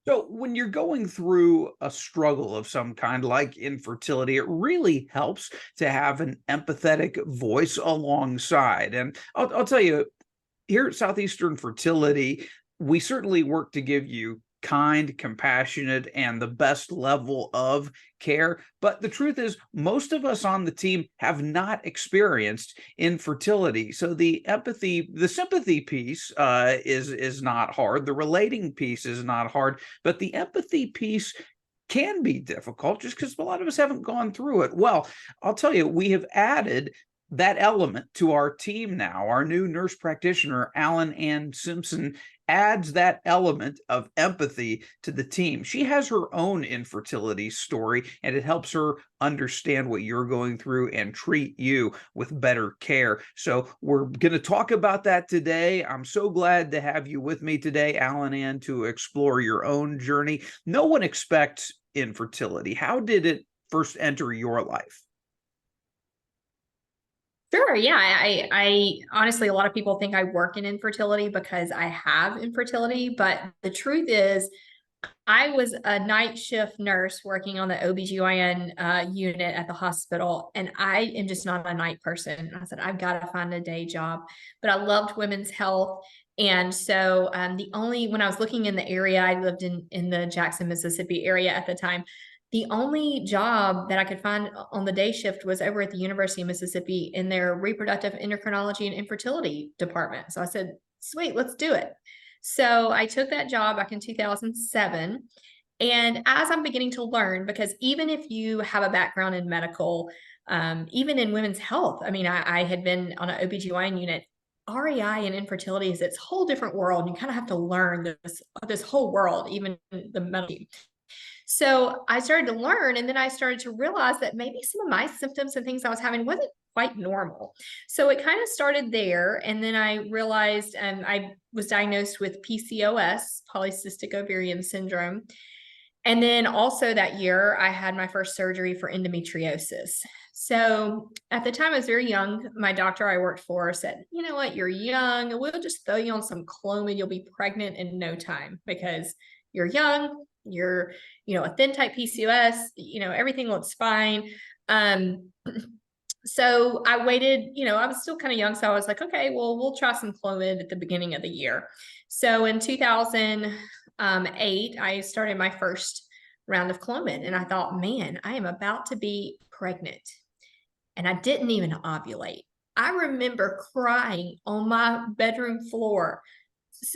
So, when you're going through a struggle of some kind, like infertility, it really helps to have an empathetic voice alongside. And I'll tell you, here at Southeastern Fertility, we certainly work to give you kind, compassionate, and the best level of care. But the truth is, most of us on the team have not experienced infertility. So the empathy, the sympathy piece is not hard. The relating piece is not hard, but the empathy piece can be difficult just because a lot of us haven't gone through it. Well, I'll tell you, we have added that element to our team now. Our new nurse practitioner, Allyn and Simpson, adds that element of empathy to the team. She has her own infertility story, and it helps her understand what you're going through and treat you with better care. So, we're going to talk about that today. I'm so glad to have you with me today, Allyn, and to explore your own journey. No one expects infertility. How did it first enter your life? Sure. Yeah. I honestly, a lot of people think I work in infertility because I have infertility, but the truth is, I was a night shift nurse working on the OBGYN unit at the hospital, and I am just not a night person. I said, I've got to find a day job, but I loved women's health. And so when I was looking in the area, I lived in the Jackson, Mississippi area at the time. The only job that I could find on the day shift was over at the University of Mississippi in their reproductive endocrinology and infertility department. So I said, sweet, let's do it. So I took that job back in 2007. And as I'm beginning to learn, because even if you have a background in medical, even in women's health, I mean, I had been on an OBGYN unit. REI and infertility is its whole different world. You kind of have to learn this whole world, even the medical. So I started to learn, and then I started to realize that maybe some of my symptoms and things I was having wasn't quite normal. So it kind of started there. And then I realized I was diagnosed with PCOS, polycystic ovarian syndrome. And then also that year, I had my first surgery for endometriosis. So at the time I was very young, my doctor I worked for said, you know what, you're young. We'll just throw you on some Clomid. You'll be pregnant in no time because you're young. You're, a thin type PCOS, everything looks fine. So I waited, I was still kind of young. So I was like, okay, well, we'll try some Clomid at the beginning of the year. So in 2008, I started my first round of Clomid, and I thought, man, I am about to be pregnant. And I didn't even ovulate. I remember crying on my bedroom floor.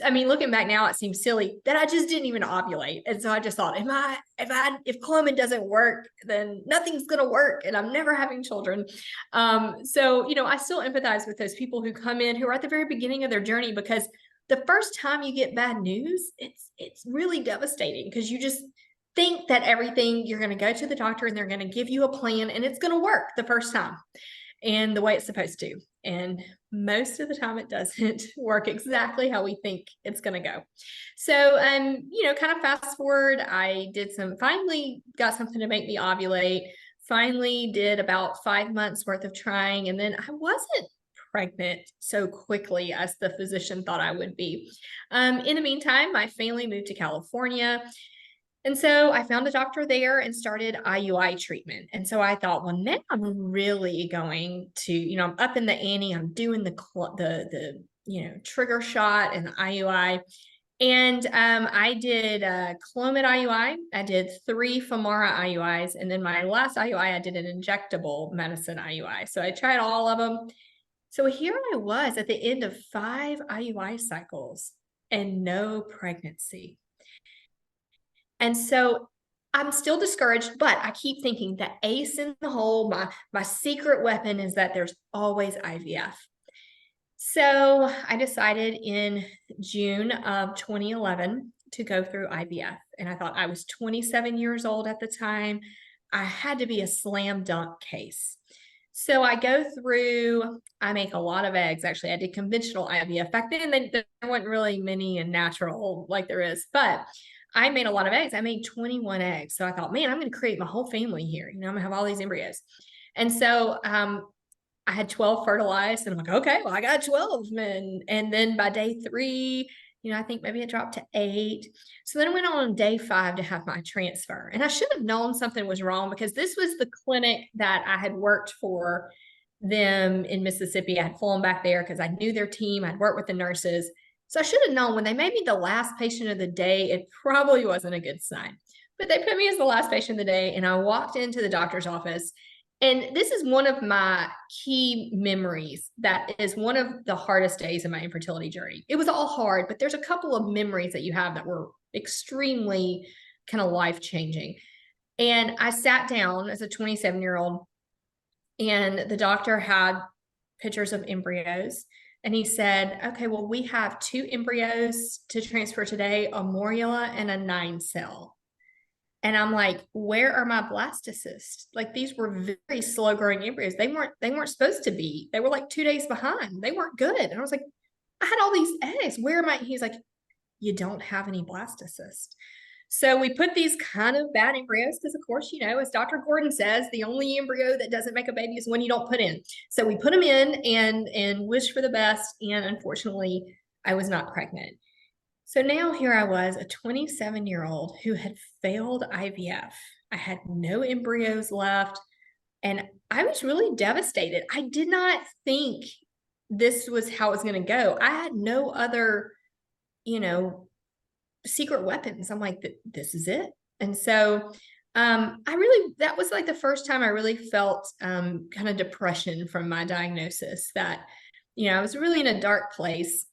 I mean, looking back now, it seems silly that I just didn't even ovulate. And so I just thought, if Clomid doesn't work, then nothing's going to work and I'm never having children. So, I still empathize with those people who come in who are at the very beginning of their journey, because the first time you get bad news, it's really devastating, because you just think that everything, you're going to go to the doctor and they're going to give you a plan and it's going to work the first time and the way it's supposed to. And most of the time it doesn't work exactly how we think it's going to go. So, kind of fast forward, I finally got something to make me ovulate, finally did about 5 months worth of trying. And then I wasn't pregnant so quickly as the physician thought I would be. In the meantime, my family moved to California. And so I found a doctor there and started IUI treatment. And so I thought, well, now I'm really going to, I'm up in the ante. I'm doing the trigger shot and the IUI. And I did Clomid IUI. I did 3 Femara IUIs. And then my last IUI, I did an injectable medicine IUI. So I tried all of them. So here I was at the end of 5 IUI cycles and no pregnancy. And so I'm still discouraged, but I keep thinking the ace in the hole, my secret weapon is that there's always IVF. So I decided in June of 2011 to go through IVF. And I thought, I was 27 years old at the time. I had to be a slam dunk case. So I go through, I make a lot of eggs. Actually, I did conventional IVF. Back then, there weren't really many and natural like there is, but I made a lot of eggs. I made 21 eggs. So I thought, man, I'm going to create my whole family here. I'm going to have all these embryos. And so I had 12 fertilized, and I'm like, okay, well, I got 12 men. And then by day 3, I think maybe it dropped to 8. So then I went on day 5 to have my transfer. And I should have known something was wrong because this was the clinic that I had worked for them in Mississippi. I had flown back there because I knew their team. I'd worked with the nurses. So I should have known when they made me the last patient of the day, it probably wasn't a good sign. But they put me as the last patient of the day, and I walked into the doctor's office. And this is one of my key memories. That is one of the hardest days in my infertility journey. It was all hard, but there's a couple of memories that you have that were extremely kind of life-changing. And I sat down as a 27-year-old, and the doctor had pictures of embryos. And he said, okay, well, we have 2 embryos to transfer today, a morula and a 9-cell. And I'm like, where are my blastocysts? Like, these were very slow growing embryos. They weren't supposed to be. They were like 2 days behind. They weren't good. And I was like, I had all these eggs. Where am I? He's like, you don't have any blastocysts. So we put these kind of bad embryos, because of course, as Dr. Gordon says, the only embryo that doesn't make a baby is one you don't put in. So we put them in and wish for the best. And unfortunately, I was not pregnant. So now here I was, a 27-year-old who had failed IVF. I had no embryos left, and I was really devastated. I did not think this was how it was going to go. I had no other, secret weapons. I'm like, this is it. And so that was like the first time I really felt kind of depression from my diagnosis, that, I was really in a dark place.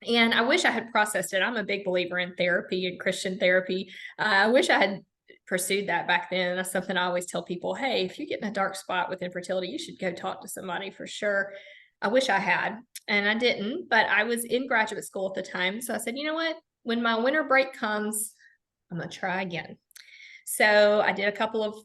And I wish I had processed it. I'm a big believer in therapy and Christian therapy. I wish I had pursued that back then. That's something I always tell people, hey, if you get in a dark spot with infertility, you should go talk to somebody for sure. I wish I had, and I didn't, but I was in graduate school at the time. So I said, you know what? When my winter break comes, I'm going to try again. So I did a couple of,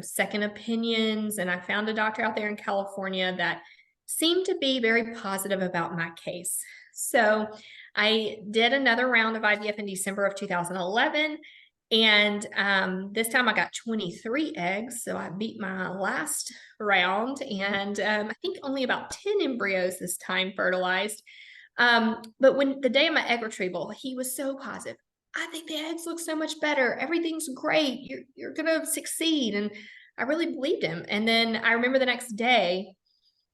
second opinions, and I found a doctor out there in California that seemed to be very positive about my case. So I did another round of IVF in December of 2011. And this time I got 23 eggs. So I beat my last round. And I think only about 10 embryos this time fertilized. But when the day of my egg retrieval, he was so positive. I think the eggs look so much better. Everything's great. You're going to succeed. And I really believed him. And then I remember the next day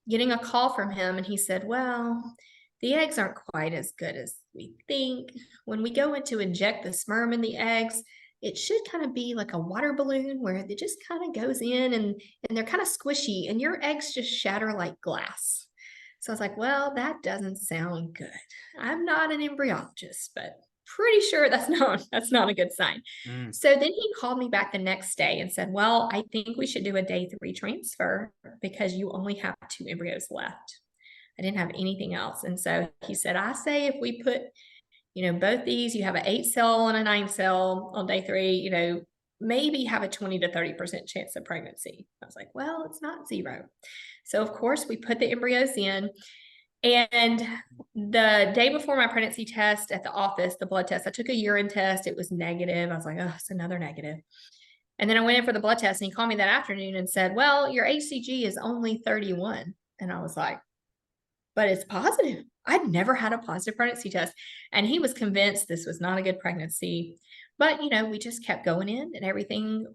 getting a call from him, and he said, well, the eggs aren't quite as good as we think. When we go in to inject the sperm in the eggs, it should kind of be like a water balloon where it just kind of goes in, and they're kind of squishy, and your eggs just shatter like glass. So I was like, well, that doesn't sound good. I'm not an embryologist, but pretty sure that's not a good sign. So then he called me back the next day and said, well, I think we should do a day 3 transfer because you only have 2 embryos left. I didn't have anything else. And so he said, I say if we put, both these, you have an 8-cell and a 9-cell on day 3, maybe have a 20 to 30% chance of pregnancy. I was like, well, it's not 0. So of course we put the embryos in, and the day before my pregnancy test at the office, the blood test, I took a urine test. It was negative. I was like, oh, it's another negative. And then I went in for the blood test, and he called me that afternoon and said, well, your HCG is only 31. And I was like, but it's positive. I'd never had a positive pregnancy test. And he was convinced this was not a good pregnancy. But, we just kept going in, and everything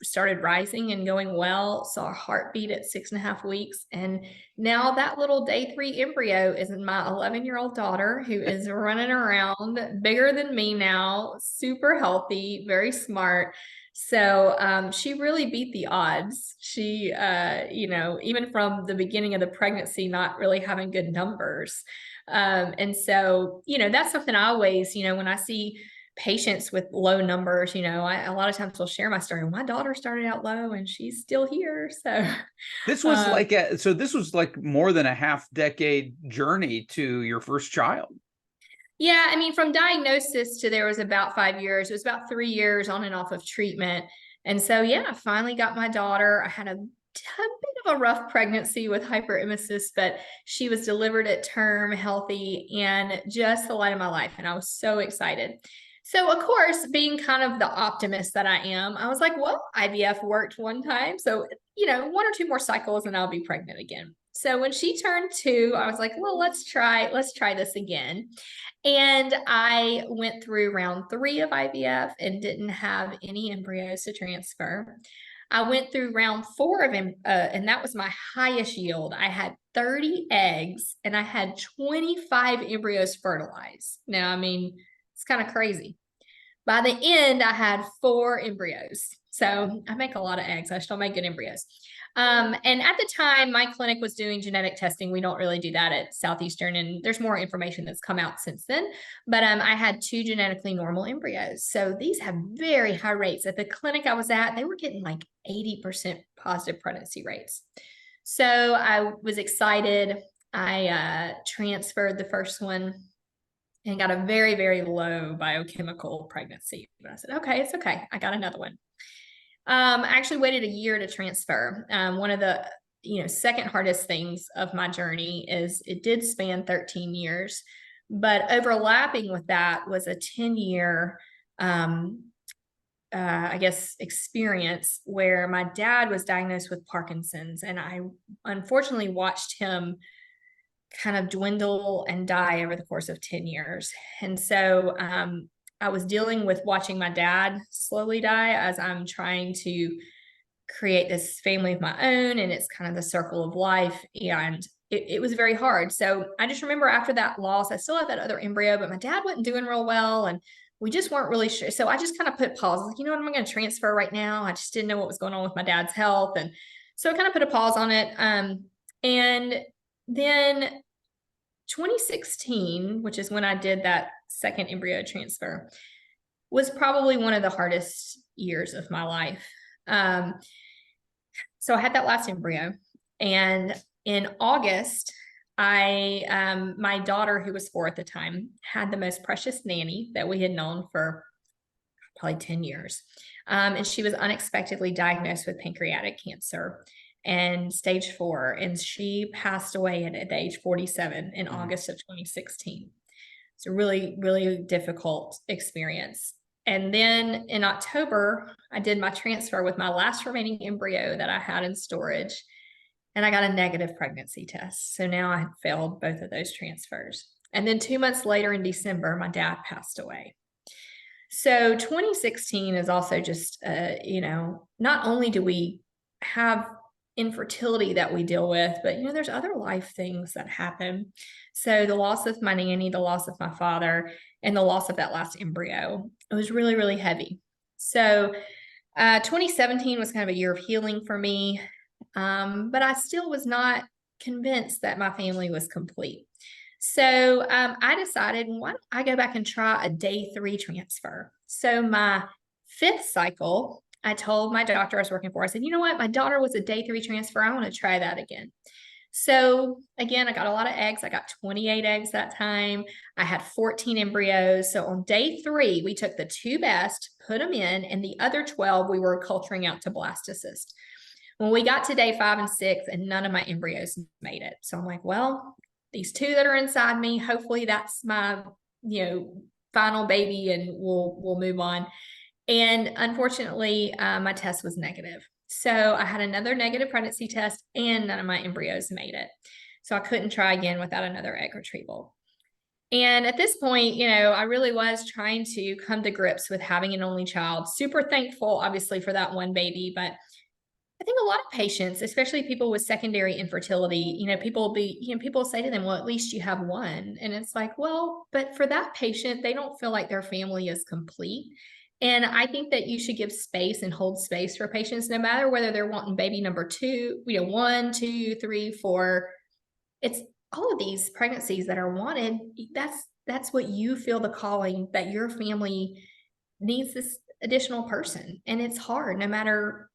started rising and going well. Saw a heartbeat at 6.5 weeks. And now that little day 3 embryo is my 11-year-old daughter, who is running around, bigger than me now, super healthy, very smart. So she really beat the odds. She, even from the beginning of the pregnancy, not really having good numbers. And so, that's something I always, when I see patients with low numbers, a lot of times will share my story. My daughter started out low and she's still here. So this was this was like more than a half-decade journey to your first child. Yeah, I mean, from diagnosis to there was about 5 years. It was about 3 years on and off of treatment. And so, yeah, I finally got my daughter. I had a bit of a rough pregnancy with hyperemesis, but she was delivered at term, healthy, and just the light of my life. And I was so excited. So, of course, being kind of the optimist that I am, I was like, well, IVF worked one time. So, 1 or 2 more cycles and I'll be pregnant again. So when she turned 2, I was like, well, let's try this again. And I went through round 3 of IVF and didn't have any embryos to transfer. I went through round 4 of and that was my highest yield. I had 30 eggs and I had 25 embryos fertilized. Now, I mean, it's kind of crazy. By the end, I had 4 embryos. So I make a lot of eggs. I still make good embryos. And at the time, my clinic was doing genetic testing. We don't really do that at Southeastern, and there's more information that's come out since then. But I had 2 genetically normal embryos. So these have very high rates. At the clinic I was at, they were getting like 80% positive pregnancy rates. So I was excited. I transferred the first one and got a very, very low biochemical pregnancy. But I said, okay, it's okay. I got another one. I actually waited a year to transfer. One of the second hardest things of my journey is it did span 13 years, but overlapping with that was a 10-year, I guess, experience where my dad was diagnosed with Parkinson's, and I unfortunately watched him kind of dwindle and die over the course of 10 years. And so I was dealing with watching my dad slowly die as I'm trying to create this family of my own, and it's kind of the circle of life, and it was very hard. So I just remember after that loss, I still had that other embryo, but my dad wasn't doing real well, and we just weren't really sure. So I just kind of put pause. Like, you know what, I'm going to transfer right now. I just didn't know what was going on with my dad's health, and so I kind of put a pause on it. And then 2016, which is when I did that second embryo transfer, was probably one of the hardest years of my life. So I had that last embryo, and in August, my daughter, who was 4 at the time, had the most precious nanny that we had known for probably 10 years. And she was unexpectedly diagnosed with pancreatic cancer and stage 4. And she passed away at the age 47 in August of 2016. It's a really, really difficult experience. And then in October, I did my transfer with my last remaining embryo that I had in storage, and I got a negative pregnancy test. So now I had failed both of those transfers. And then 2 months later in December, my dad passed away. So 2016 is also just, not only do we have infertility that we deal with, but there's other life things that happen. So the loss of my nanny, the loss of my father, and the loss of that last embryo, it was really, really heavy. So 2017 was kind of a year of healing for me, but I still was not convinced that my family was complete. So I decided, why don't I go back and try a day 3 transfer? So my 5th cycle, I told my doctor I was working for, I said, you know what? My daughter was a day 3 transfer. I want to try that again. So again, I got a lot of eggs. I got 28 eggs that time. I had 14 embryos. So on day 3, we took the 2 best, put them in, and the other 12 we were culturing out to blastocyst. When we got to day 5 and 6, and none of my embryos made it. So I'm like, well, these 2 that are inside me, hopefully that's my, final baby, and we'll move on. And unfortunately, my test was negative. So I had another negative pregnancy test, and none of my embryos made it. So I couldn't try again without another egg retrieval. And at this point, I really was trying to come to grips with having an only child. Super thankful, obviously, for that one baby, but I think a lot of patients, especially people with secondary infertility, people say to them, well, at least you have one. And it's like, well, but for that patient, they don't feel like their family is complete. And I think that you should give space and hold space for patients, no matter whether they're wanting baby number 2, 1, 2, 3, 4. It's all of these pregnancies that are wanted. That's what you feel the calling, that your family needs this additional person. And it's hard no matter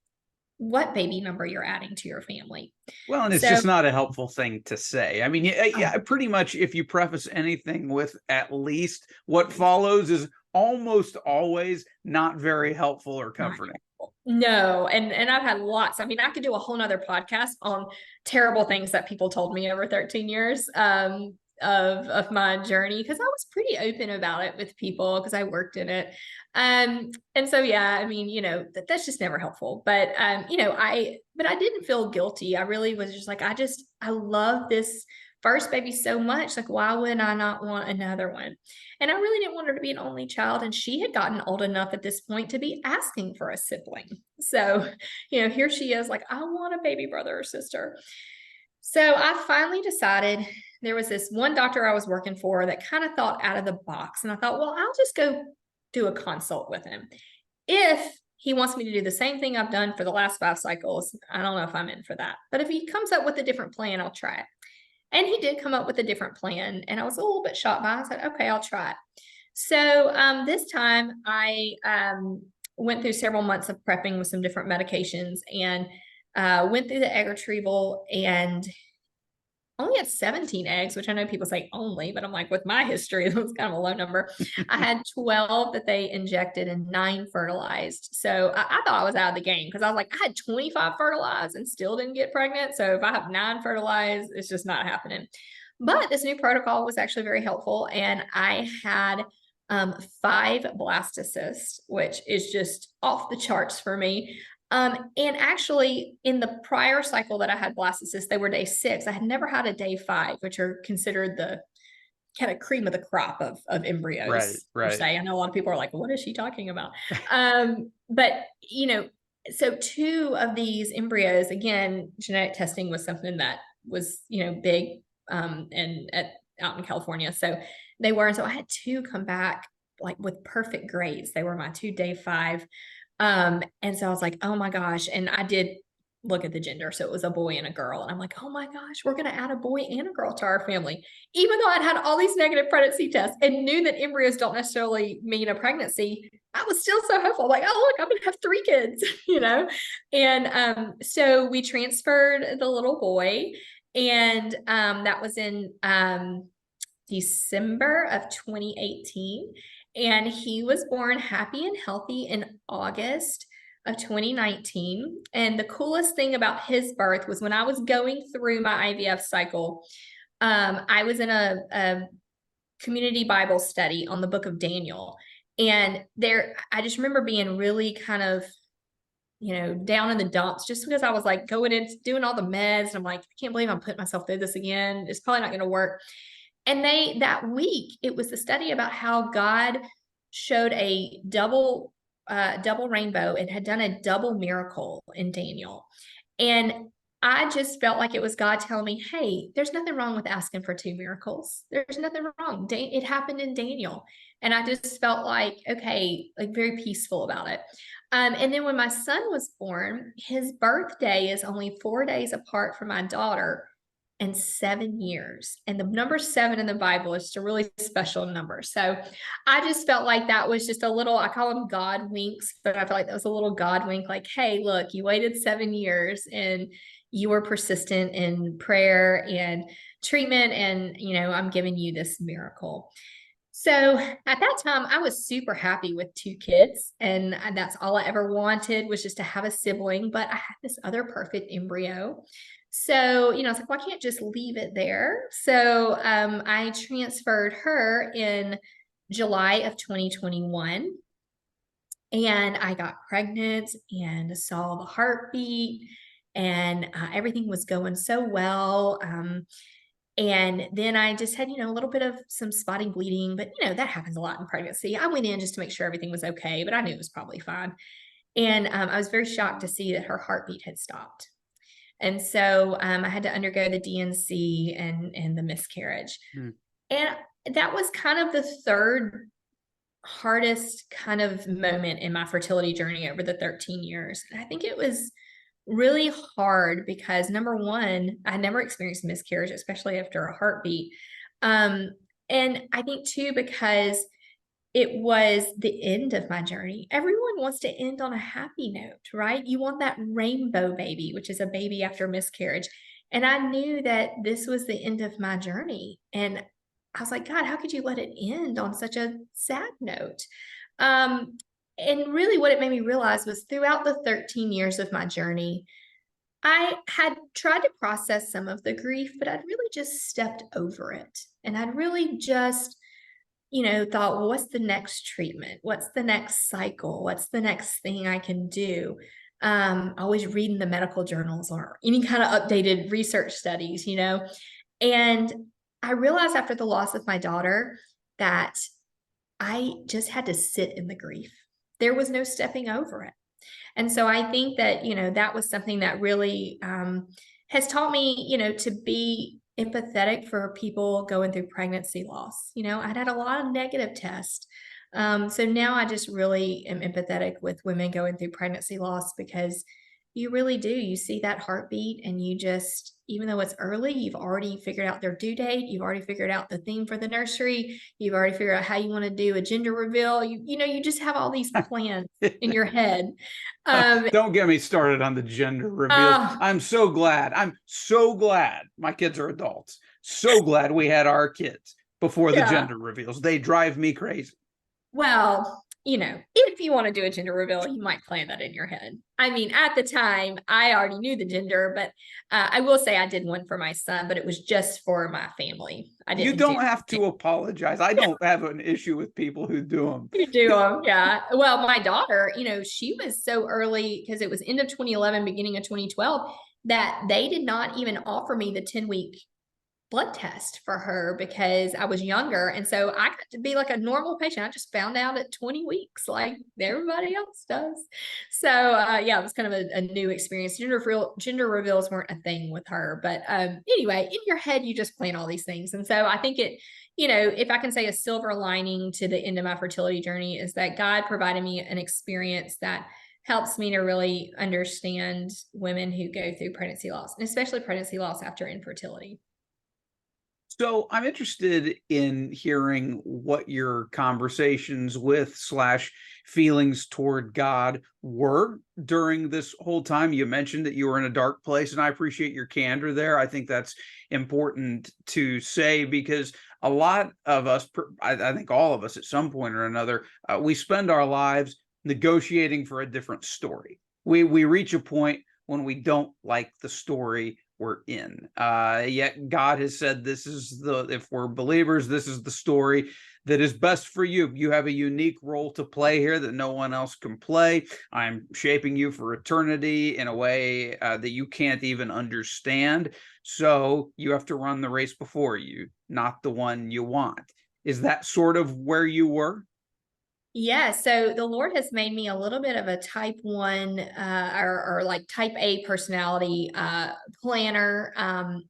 what baby number you're adding to your family. Well, and it's just not a helpful thing to say. I mean, yeah, pretty much if you preface anything with at least, what follows is almost always not very helpful or comforting. No, and I've had lots. I mean, I could do a whole nother podcast on terrible things that people told me over 13 years. of my journey, because I was pretty open about it with people because I worked in it. And so yeah, I mean, that's just never helpful. But I didn't feel guilty. I really was just like, I love this first baby so much. Like, why would I not want another one? And I really didn't want her to be an only child. And she had gotten old enough at this point to be asking for a sibling. So, here she is, like, I want a baby brother or sister. So I finally decided, there was this one doctor I was working for that kind of thought out of the box. And I thought, well, I'll just go do a consult with him. If he wants me to do the same thing I've done for the last 5 cycles, I don't know if I'm in for that. But if he comes up with a different plan, I'll try it. And he did come up with a different plan. And I was a little bit shocked by it. I said, okay, I'll try it. So this time I went through several months of prepping with some different medications, and went through the egg retrieval, and only had 17 eggs, which I know people say only, but I'm like, with my history, that was kind of a low number. I had 12 that they injected and 9 fertilized. So I thought I was out of the game, because I was like, I had 25 fertilized and still didn't get pregnant. So if I have 9 fertilized, it's just not happening. But this new protocol was actually very helpful. And I had 5 blastocysts, which is just off the charts for me. And actually, in the prior cycle that I had blastocysts, they were day 6. I had never had a day 5, which are considered the kind of cream of the crop of embryos, per se. I know a lot of people are like, what is she talking about? But, so 2 of these embryos, again, genetic testing was something that was, big and out in California. So they were. And so I had 2 come back like with perfect grades. They were my 2 day 5. And so I was like, oh my gosh. And I did look at the gender. So it was a boy and a girl. And I'm like, oh my gosh, we're going to add a boy and a girl to our family. Even though I'd had all these negative pregnancy tests and knew that embryos don't necessarily mean a pregnancy, I was still so hopeful. Like, oh, look, I'm going to have 3 kids, And so we transferred the little boy, and that was in December of 2018. And he was born happy and healthy in August of 2019. And the coolest thing about his birth was, when I was going through my IVF cycle, I was in a community Bible study on the book of Daniel. And I just remember being really kind of, down in the dumps, just because I was like going in, doing all the meds. And I'm like, I can't believe I'm putting myself through this again. It's probably not going to work. And that week, it was the study about how God showed a double rainbow and had done a double miracle in Daniel. And I just felt like it was God telling me, hey, there's nothing wrong with asking for 2 miracles. There's nothing wrong. It happened in Daniel. And I just felt like, okay, like very peaceful about it. And then when my son was born, his birthday is only 4 days apart from my daughter, and 7 years. And the number 7 in the Bible is just a really special number. So I just felt like that was just a little, I call them God winks, but I felt like that was a little God wink, like, hey, look, you waited 7 years and you were persistent in prayer and treatment. And, I'm giving you this miracle. So at that time, I was super happy with 2 kids. And that's all I ever wanted, was just to have a sibling. But I had this other perfect embryo. So, I was like, well, I can't just leave it there. So I transferred her in July of 2021. And I got pregnant and saw the heartbeat, and everything was going so well. And then I just had, a little bit of some spotty bleeding, but, that happens a lot in pregnancy. I went in just to make sure everything was okay, but I knew it was probably fine. And I was very shocked to see that her heartbeat had stopped. And so I had to undergo the DNC and the miscarriage. And that was kind of the third hardest kind of moment in my fertility journey over the 13 years. And I think it was really hard because, number one, I never experienced miscarriage, especially after a heartbeat. And I think too, because it was the end of my journey. Everyone wants to end on a happy note, right? You want that rainbow baby, which is a baby after miscarriage. And I knew that this was the end of my journey. And I was like, God, how could you let it end on such a sad note? And really what it made me realize was, throughout the 13 years of my journey, I had tried to process some of the grief, but I'd really just stepped over it. And I'd really just, thought, well, what's the next treatment? What's the next cycle? What's the next thing I can do? Always reading the medical journals or any kind of updated research studies. And I realized after the loss of my daughter that I just had to sit in the grief. There was no stepping over it. And so I think that, that was something that really has taught me, to be empathetic for people going through pregnancy loss. I'd had a lot of negative tests. So now I just really am empathetic with women going through pregnancy loss because you really do. You see that heartbeat and you just, even though it's early, you've already figured out their due date. You've already figured out the theme for the nursery. You've already figured out how you want to do a gender reveal. You just have all these plans in your head. Don't get me started on the gender reveals. Uh, I'm so glad. I'm so glad my kids are adults. So glad we had our kids before the yeah. gender reveals. They drive me crazy. Well, if you want to do a gender reveal, you might plan that in your head. I mean, at the time, I already knew the gender, but I will say I did one for my son, but it was just for my family. I You didn't do don't have to apologize. I don't have an issue with people who do them. You do them, yeah. Well, my daughter, she was so early because it was end of 2011, beginning of 2012, that they did not even offer me the 10-week blood test for her because I was younger. And so I got to be like a normal patient. I just found out at 20 weeks, like everybody else does. So, yeah, it was kind of a new experience. Gender reveals weren't a thing with her. But anyway, in your head, you just plan all these things. And so I think if I can say a silver lining to the end of my fertility journey is that God provided me an experience that helps me to really understand women who go through pregnancy loss, and especially pregnancy loss after infertility. So I'm interested in hearing what your conversations with slash feelings toward God were during this whole time. You mentioned that you were in a dark place, and I appreciate your candor there. I think that's important to say because a lot of us, I think all of us at some point or another, we spend our lives negotiating for a different story. We reach a point when we don't like the story we're in. Yet God has said if we're believers, this is the story that is best for you. You have a unique role to play here that no one else can play. I'm shaping you for eternity in a way that you can't even understand. So you have to run the race before you, not the one you want. Is that sort of where you were? Yeah, so the Lord has made me a little bit of a type 1 or like type A personality planner. I'm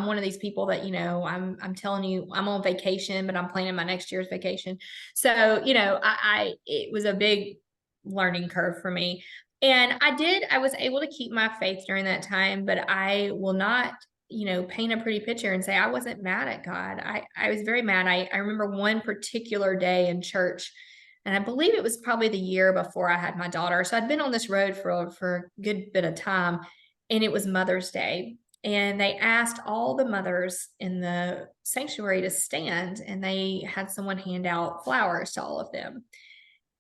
one of these people that, I'm telling you, I'm on vacation, but I'm planning my next year's vacation. So, it was a big learning curve for me. And I was able to keep my faith during that time, but I will not paint a pretty picture and say I wasn't mad at God. I was very mad. I remember one particular day in church, and I believe it was probably the year before I had my daughter. So I'd been on this road for a good bit of time, and it was Mother's Day. And they asked all the mothers in the sanctuary to stand, and they had someone hand out flowers to all of them.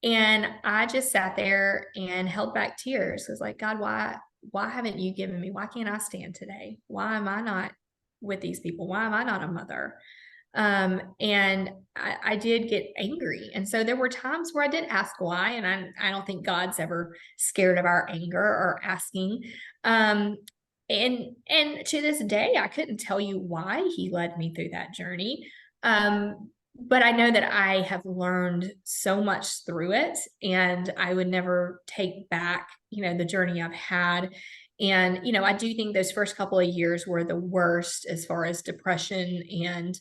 And I just sat there and held back tears. I was like, God, why haven't you given me? Why can't I stand today? Why am I not with these people? Why am I not a mother? And I did get angry. And so there were times where I did ask why, and I don't think God's ever scared of our anger or asking. And to this day, I couldn't tell you why he led me through that journey. But I know that I have learned so much through it, and I would never take back, the journey I've had. And, I do think those first couple of years were the worst as far as depression. And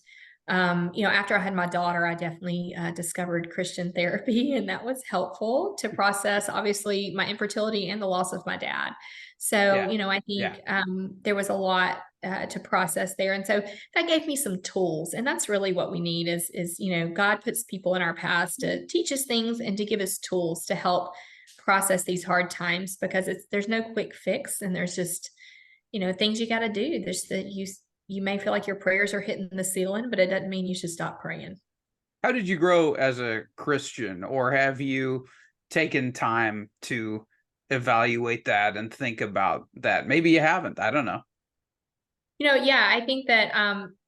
after I had my daughter, I definitely discovered Christian therapy, and that was helpful to process, obviously, my infertility and the loss of my dad. So, Yeah. I Yeah. think there was a lot to process there. And so that gave me some tools. And that's really what we need is God puts people in our past to teach us things and to give us tools to help process these hard times, because there's no quick fix, and there's just, things you got to do. There's that you may feel like your prayers are hitting the ceiling, but it doesn't mean you should stop praying. How did you grow as a Christian, or have you taken time to evaluate that and think about that? Maybe you haven't. I don't know. Yeah, I think that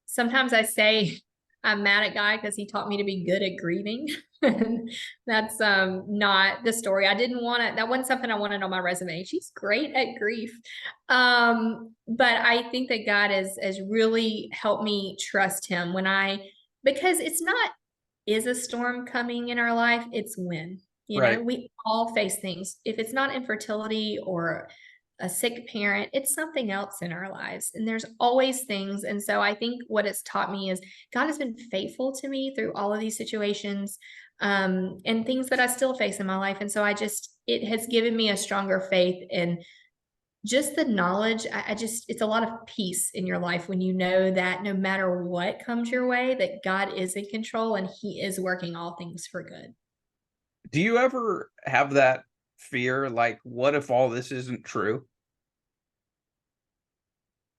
sometimes I say I'm mad at God because he taught me to be good at grieving. And that's not the story. I didn't want it. That wasn't something I wanted on my resume. She's great at grief. But I think that God has really helped me trust him because it's not, is a storm coming in our life? It's when, Right. we all face things. If it's not infertility or a sick parent, it's something else in our lives. And there's always things. And so I think what it's taught me is God has been faithful to me through all of these situations, and things that I still face in my life. And so it has given me a stronger faith in just the knowledge. It's a lot of peace in your life when you know that no matter what comes your way, that God is in control and he is working all things for good. Do you ever have that fear? Like, what if all this isn't true?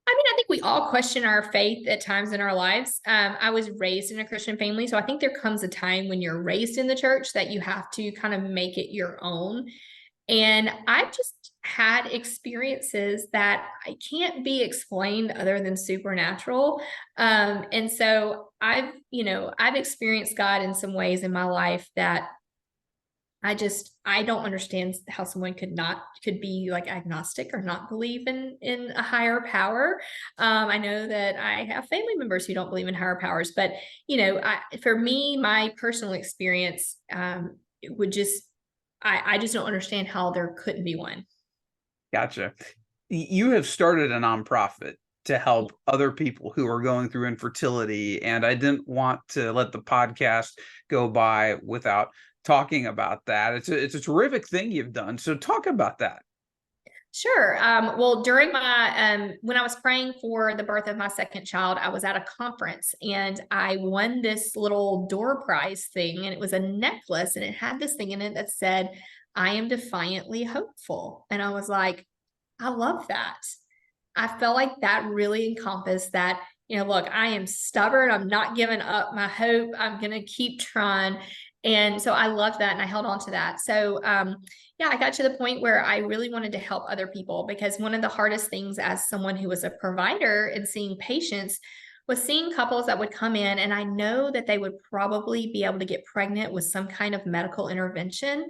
I mean, I think we all question our faith at times in our lives. I was raised in a Christian family, so I think there comes a time when you're raised in the church that you have to kind of make it your own. And I've just had experiences that I can't be explained other than supernatural. And so I've experienced God in some ways in my life that I don't understand how someone could be like agnostic or not believe in a higher power. I know that I have family members who don't believe in higher powers, but for me, my personal experience, it would just I just don't understand how there couldn't be one. Gotcha. You have started a nonprofit to help other people who are going through infertility, and I didn't want to let the podcast go by without talking about that. It's a terrific thing you've done. So talk about that. Sure. Well, during when I was praying for the birth of my second child, I was at a conference and I won this little door prize thing, and it was a necklace and it had this thing in it that said, "I am defiantly hopeful." And I was like, I love that. I felt like that really encompassed that, look, I am stubborn. I'm not giving up my hope. I'm going to keep trying. And so I loved that and I held on to that. So, yeah, I got to the point where I really wanted to help other people, because one of the hardest things as someone who was a provider and seeing patients was seeing couples that would come in, and I know that they would probably be able to get pregnant with some kind of medical intervention,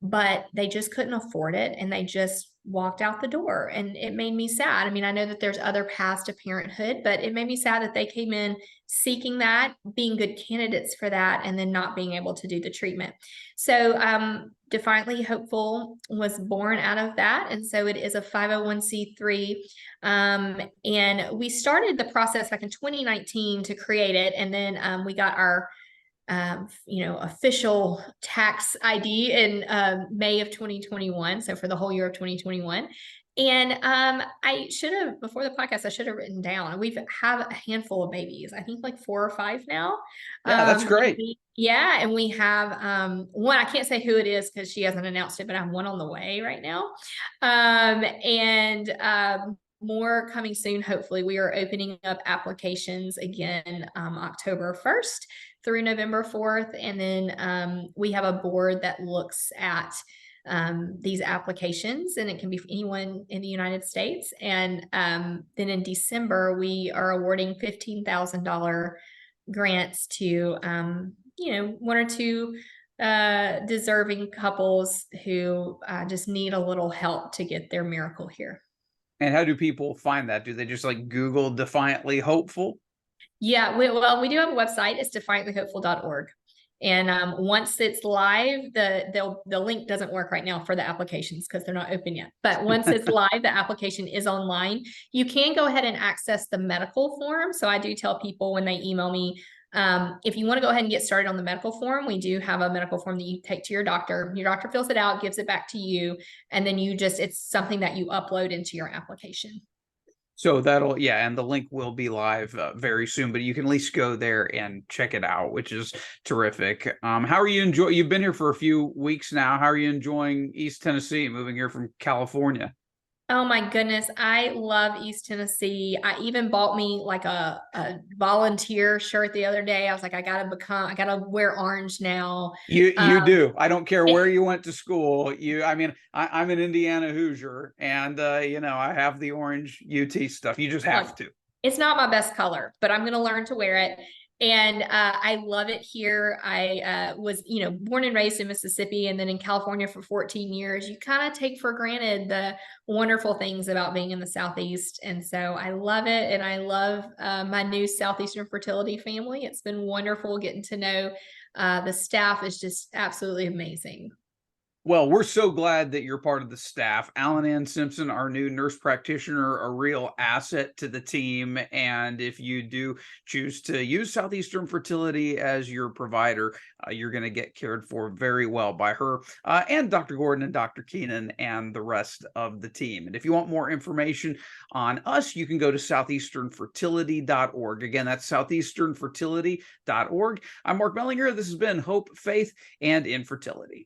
but they just couldn't afford it and they just walked out the door, and it made me sad. I mean, I know that there's other paths to parenthood, but it made me sad that they came in seeking that, being good candidates for that, and then not being able to do the treatment. So Defiantly Hopeful was born out of that, and so it is a 501c3, and we started the process back in 2019 to create it, and then we got our official tax ID in May of 2021. So for the whole year of 2021. And I should have, before the podcast, I should have written down, we've have a handful of babies, I think like 4 or 5 now. Yeah, that's great. And we have one, I can't say who it is because she hasn't announced it, but I have one on the way right now. More coming soon. Hopefully, we are opening up applications again October 1st through November 4th. And then we have a board that looks at these applications, and it can be for anyone in the United States. And then in December, we are awarding $15,000 grants to, 1 or 2 deserving couples who just need a little help to get their miracle here. And how do people find that? Do they just like Google Defiantly Hopeful? Yeah, we do have a website. It's defiantlyhopeful.org. And once it's live, the link doesn't work right now for the applications because they're not open yet. But once it's live, the application is online. You can go ahead and access the medical form. So I do tell people when they email me, if you want to go ahead and get started on the medical form, we do have a medical form that you take to your doctor. Your doctor fills it out, gives it back to you, and then it's something that you upload into your application. So yeah, and the link will be live very soon, but you can at least go there and check it out, which is terrific. How are you enjoying? You've been here for a few weeks now. How are you enjoying East Tennessee, moving here from California? Oh my goodness, I love East Tennessee. I even bought me like a volunteer shirt the other day. I was like, I gotta wear orange now. You Um, do. I don't care where it, you went to school. I mean, I'm an Indiana Hoosier, and I have the orange UT stuff. You just have look, to. it's not my best color, but I'm gonna learn to wear it. And I love it here. I was, born and raised in Mississippi and then in California for 14 years. You kind of take for granted the wonderful things about being in the Southeast. And so I love it. And I love my new Southeastern fertility family. It's been wonderful getting to know the staff is just absolutely amazing. Well, we're so glad that you're part of the staff. Allyn and Simpson, our new nurse practitioner, a real asset to the team. And if you do choose to use Southeastern Fertility as your provider, you're going to get cared for very well by her and Dr. Gordon and Dr. Keenan and the rest of the team. And if you want more information on us, you can go to southeasternfertility.org. Again, that's southeasternfertility.org. I'm Mark Mellinger. This has been Hope, Faith, and Infertility.